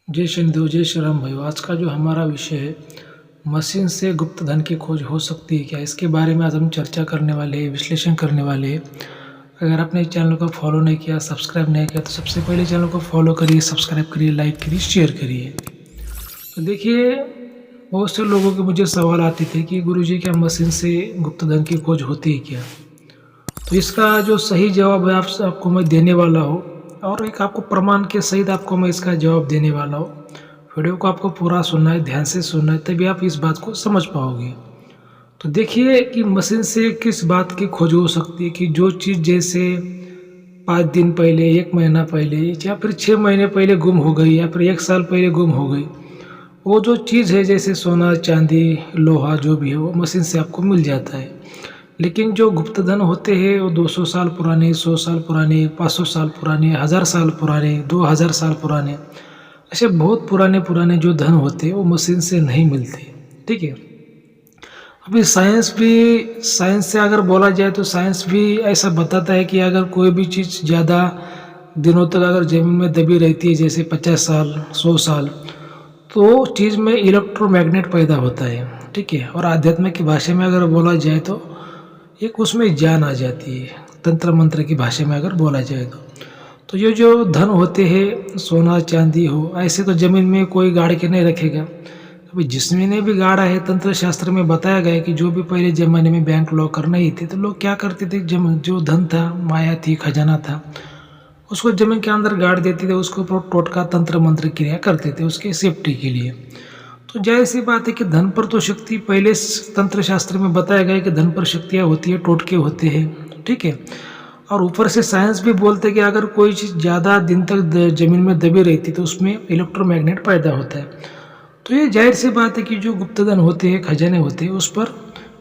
जय शनिदेव, जय श्री राम भाइयों। आज का जो हमारा विषय है, मशीन से गुप्त धन की खोज हो सकती है क्या, इसके बारे में आज हम चर्चा करने वाले हैं, विश्लेषण करने वाले हैं। अगर आपने इस चैनल को फॉलो नहीं किया, सब्सक्राइब नहीं किया, तो सबसे पहले चैनल को फॉलो करिए, सब्सक्राइब करिए, लाइक करिए, शेयर करिए। तो देखिए, बहुत से लोगों के मुझे सवाल आते थे कि गुरुजी क्या मशीन से गुप्त धन की खोज होती है क्या। तो इसका जो सही जवाब है आपको मैं देने वाला हूँ, और एक आपको प्रमाण के सहित आपको मैं इसका जवाब देने वाला हूँ। वीडियो को आपको पूरा सुनना है, ध्यान से सुनना है, तभी आप इस बात को समझ पाओगे। तो देखिए कि मशीन से किस बात की खोज हो सकती है कि जो चीज़ जैसे 5 दिन पहले, 1 महीना पहले, या फिर 6 महीने पहले गुम हो गई, या फिर 1 साल पहले गुम हो गई, वो जो चीज़ है जैसे सोना, चांदी, लोहा, जो भी है, वो मशीन से आपको मिल जाता है। लेकिन जो गुप्त धन होते हैं वो 200 साल पुराने, 100 साल पुराने, 500 साल पुराने, 1000 साल पुराने, 2000 साल पुराने, ऐसे बहुत पुराने पुराने जो धन होते हैं वो मशीन से नहीं मिलते। ठीक है। अभी साइंस से अगर बोला जाए तो साइंस भी ऐसा बताता है कि अगर कोई भी चीज़ ज़्यादा दिनों तक अगर ज़मीन में दबी रहती है, जैसे 50 साल, 100 साल, तो चीज़ में इलेक्ट्रोमैग्नेट पैदा होता है। ठीक है। और आध्यात्म की भाषा में अगर बोला जाए तो एक उसमें जान आ जाती है, तंत्र मंत्र की भाषा में अगर बोला जाए तो ये जो धन होते हैं, सोना चांदी हो, ऐसे तो ज़मीन में कोई गाड़ के नहीं रखेगा। अभी जिसने भी गाड़ा है, तंत्र शास्त्र में बताया गया है कि जो भी पहले ज़माने में बैंक लॉकर नहीं थे तो लोग क्या करते थे, जो धन था, माया थी, खजाना था, उसको ज़मीन के अंदर गाड़ देते थे, उसके ऊपर टोटका तंत्र मंत्र क्रिया करते थे उसके सेफ्टी के लिए। तो जाहिर सी बात है कि धन पर तो शक्ति पहले तंत्र शास्त्र में बताया गया है कि धन पर शक्तियाँ होती है, टोटके होते हैं। ठीक है। और ऊपर से साइंस भी बोलते हैं कि अगर कोई चीज़ ज़्यादा दिन तक ज़मीन में दबी रहती तो उसमें इलेक्ट्रोमैग्नेट पैदा होता है। तो ये जाहिर सी बात है कि जो गुप्तधन होते हैं, खजाने होते हैं, उस पर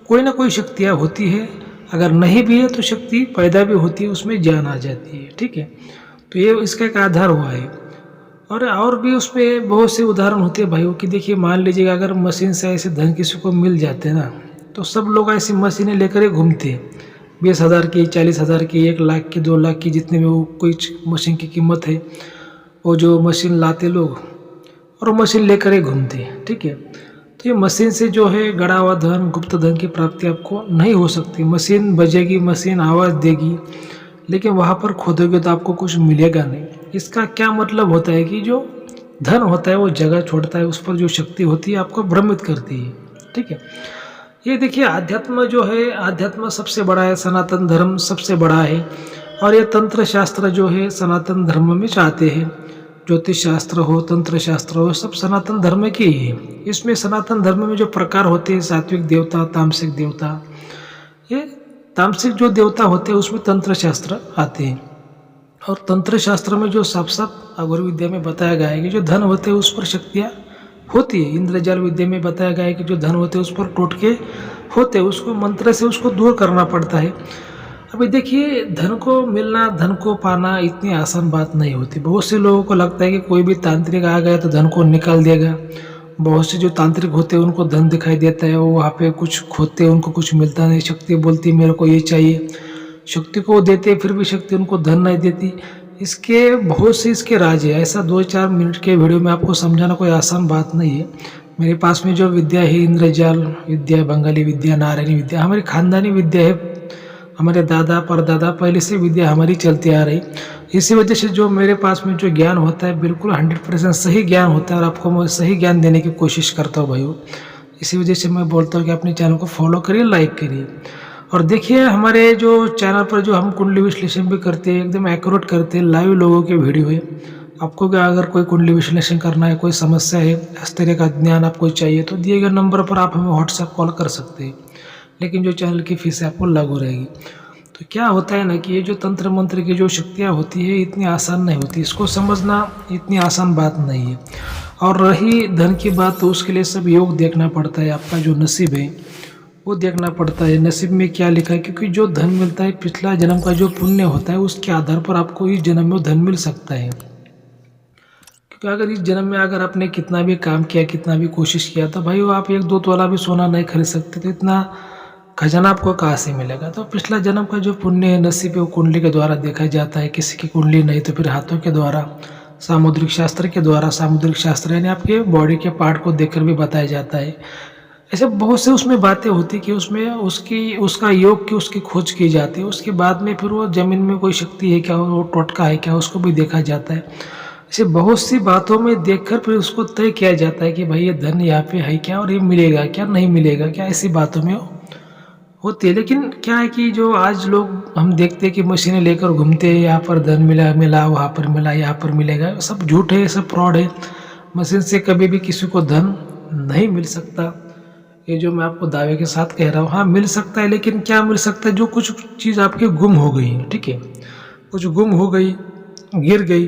कोई ना कोई शक्तियाँ होती है। अगर नहीं भी है तो शक्ति पैदा भी होती है, उसमें जान आ जाती है। ठीक है। तो ये इसका एक आधार हुआ है। और भी उस पर बहुत से उदाहरण होते हैं भाइयों की। देखिए, मान लीजिएगा अगर मशीन से ऐसे धन किसी को मिल जाते हैं ना, तो सब लोग ऐसी मशीनें लेकर ही घूमते हैं। 20,000 की, 40,000 की, 1 लाख की, 2 लाख की, जितने में वो कोई मशीन की कीमत है, वो जो मशीन लाते लोग और वो मशीन लेकर ही घूमते हैं। ठीक है। तो ये मशीन से जो है गड़ा हुआ धन, गुप्त धन की प्राप्ति आपको नहीं हो सकती। मशीन बजेगी, मशीन आवाज़ देगी, लेकिन वहाँ पर खोदोगे तो आपको कुछ मिलेगा नहीं। इसका क्या मतलब होता है कि जो धन होता है वो जगह छोड़ता है, उस पर जो शक्ति होती है आपको भ्रमित करती है। ठीक है। ये देखिए, अध्यात्म जो है, अध्यात्म सबसे बड़ा है, सनातन धर्म सबसे बड़ा है। और ये तंत्र शास्त्र जो है सनातन धर्म में चाहते हैं। ज्योतिष शास्त्र हो, तंत्र शास्त्र हो, सब सनातन धर्म के ही है। इसमें सनातन धर्म में जो प्रकार होते हैं, सात्विक देवता, तामसिक देवता, ये तामसिक जो देवता होते हैं उसमें तंत्र शास्त्र आते हैं। और तंत्र शास्त्र में जो साफ साफ अघोर विद्या में बताया गया है कि जो धन होते हैं उस पर शक्तियाँ होती है। इंद्रजाल विद्या में बताया गया है कि जो धन होते हैं उस पर टोटके होते हैं, उसको मंत्र से उसको दूर करना पड़ता है। अभी देखिए, धन को मिलना, धन को पाना इतनी आसान बात नहीं होती। बहुत से लोगों को लगता है कि कोई भी तांत्रिक आ गया तो धन को निकाल देगा। बहुत से जो तांत्रिक होते हैं उनको धन दिखाई देता है, वो वहाँ पे कुछ खोदते हैं, उनको कुछ मिलता नहीं। शक्ति बोलती मेरे को ये चाहिए, शक्ति को देते, फिर भी शक्ति उनको धन नहीं देती। इसके बहुत से इसके राज है। ऐसा 2-4 मिनट के वीडियो में आपको समझाना कोई आसान बात नहीं है। मेरे पास में जो विद्या है, इंद्रजाल विद्या, बंगाली विद्या, नारायणी विद्या, हमारी खानदानी विद्या है। हमारे दादा परदादा पहले से विद्या हमारी चलती आ रही। इसी वजह से जो मेरे पास में जो ज्ञान होता है, बिल्कुल 100% सही ज्ञान होता है, और आपको मैं सही ज्ञान देने की कोशिश करता हूँ भाइयों। इसी वजह से मैं बोलता हूँ कि अपने चैनल को फॉलो करिए, लाइक करिए। और देखिए, हमारे जो चैनल पर जो हम कुंडली विश्लेषण भी करते हैं, एकदम एक्यूरेट करते हैं, लाइव लोगों के वीडियो है। आपको क्या अगर कोई कुंडली विश्लेषण करना है, कोई समस्या है, इस तरह का ज्ञान आपको चाहिए, तो दिए गए नंबर पर आप हमें व्हाट्सएप कॉल कर सकते हैं। लेकिन जो चैनल की फीस है आपको लागू रहेगी। तो क्या होता है ना कि ये जो तंत्र मंत्र की जो शक्तियाँ होती है इतनी आसान नहीं होती, इसको समझना इतनी आसान बात नहीं है। और रही धन की बात, तो उसके लिए सब योग देखना पड़ता है। आपका जो नसीब है वो देखना पड़ता है, नसीब में क्या लिखा है। क्योंकि जो धन मिलता है पिछला जन्म का जो पुण्य होता है उसके आधार पर आपको इस जन्म में धन मिल सकता है। क्योंकि अगर इस जन्म में अगर आपने कितना भी काम किया, कितना भी कोशिश किया, तो भाई वो आप 1-2 तोला भी सोना नहीं खरीद सकते, तो इतना खजाना आपको कहाँ से मिलेगा। तो पिछला जन्म का जो पुण्य है, नसीब है, वो कुंडली के द्वारा देखा जाता है। किसी की कुंडली नहीं तो फिर हाथों के द्वारा सामुद्रिक शास्त्र के द्वारा, सामुद्रिक शास्त्र यानी आपके बॉडी के पार्ट को देखकर भी बताया जाता है। ऐसे बहुत से उसमें बातें होती कि उसमें उसका योग की उसकी खोज की जाती है। उसके बाद में फिर वो ज़मीन में कोई शक्ति है क्या, वो टोटका है क्या, उसको भी देखा जाता है। ऐसे बहुत सी बातों में देखकर फिर उसको तय किया जाता है कि भाई ये धन यहाँ पे है क्या, और ये मिलेगा क्या, नहीं मिलेगा क्या, ऐसी बातों में होती है। लेकिन क्या है कि जो आज लोग हम देखते हैं कि मशीनें लेकर घूमते हैं, यहाँ पर धन मिला मिला, वहाँ पर मिला, यहाँ पर मिलेगा, सब झूठ है, सब फ्रॉड है। मशीन से कभी भी किसी को धन नहीं मिल सकता। ये जो मैं आपको दावे के साथ कह रहा हूँ, हाँ मिल सकता है, लेकिन क्या मिल सकता है, जो कुछ चीज़ आपकी गुम हो गई, ठीक है, कुछ गुम हो गई, गिर गई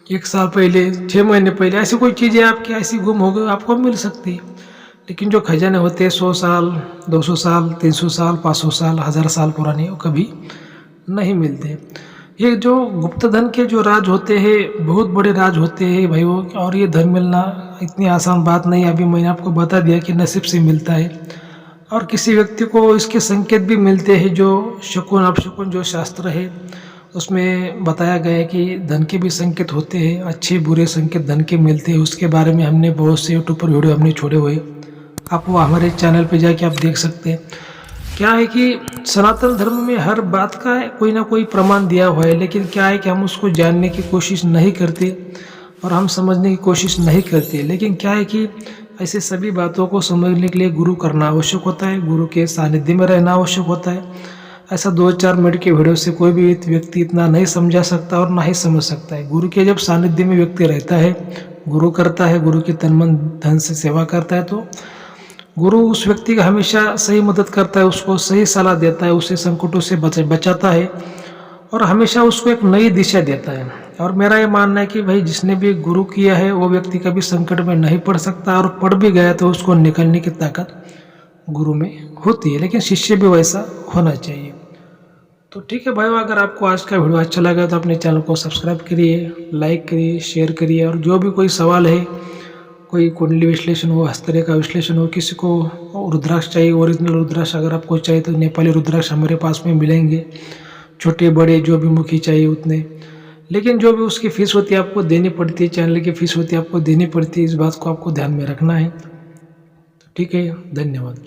1 साल पहले, 6 महीने पहले, ऐसी कोई चीज़ें आपकी ऐसी गुम हो गई, आपको मिल सकती है। लेकिन जो खजाने होते हैं 100 साल, 200 साल, 300 साल, 500 साल, 1000 साल पुराने, वो कभी नहीं मिलते। ये जो गुप्त धन के जो राज होते हैं, बहुत बड़े राज होते हैं भाई वो, और ये धन मिलना इतनी आसान बात नहीं है। अभी मैंने आपको बता दिया कि नसीब से मिलता है, और किसी व्यक्ति को इसके संकेत भी मिलते हैं। जो शकुन अपशकुन जो शास्त्र है उसमें बताया गया है कि धन के भी संकेत होते हैं, अच्छे बुरे संकेत धन के मिलते हैं। उसके बारे में हमने बहुत से यूट्यूब पर वीडियो हमने छोड़े हुए, आप वो हमारे चैनल पे जाके आप देख सकते हैं। क्या है कि सनातन धर्म में हर बात का कोई ना कोई प्रमाण दिया हुआ है, लेकिन क्या है कि हम उसको जानने की कोशिश नहीं करते और हम समझने की कोशिश नहीं करते। लेकिन क्या है कि ऐसे सभी बातों को समझने के लिए गुरु करना आवश्यक होता है, गुरु के सानिध्य में रहना आवश्यक होता है। ऐसा 2-4 मिनट के वीडियो से कोई भी व्यक्ति इतना नहीं समझा सकता और ना ही समझ सकता है। गुरु के जब सानिध्य में व्यक्ति रहता है, गुरु करता है, गुरु की तन मन धन से सेवा करता है, तो गुरु उस व्यक्ति का हमेशा सही मदद करता है, उसको सही सलाह देता है, उसे संकटों से बचाता है, और हमेशा उसको एक नई दिशा देता है। और मेरा ये मानना है कि भाई जिसने भी गुरु किया है वो व्यक्ति कभी संकट में नहीं पड़ सकता, और पड़ भी गया तो उसको निकलने की ताकत गुरु में होती है। लेकिन शिष्य भी वैसा होना चाहिए। तो ठीक है भाइयों, अगर आपको आज का वीडियो अच्छा लगा तो अपने चैनल को सब्सक्राइब करिए, लाइक करिए, शेयर करिए, और जो भी कोई सवाल है, कोई कुंडली विश्लेषण हो, हस्तरेखा विश्लेषण हो, किसी को रुद्राक्ष चाहिए, ओरिजिनल रुद्राक्ष अगर आपको चाहिए तो नेपाली रुद्राक्ष हमारे पास में मिलेंगे, छोटे बड़े जो भी मुखी चाहिए उतने। लेकिन जो भी उसकी फ़ीस होती है आपको देनी पड़ती है, चैनल की फ़ीस होती है आपको देनी पड़ती है, इस बात को आपको ध्यान में रखना है। ठीक है, धन्यवाद।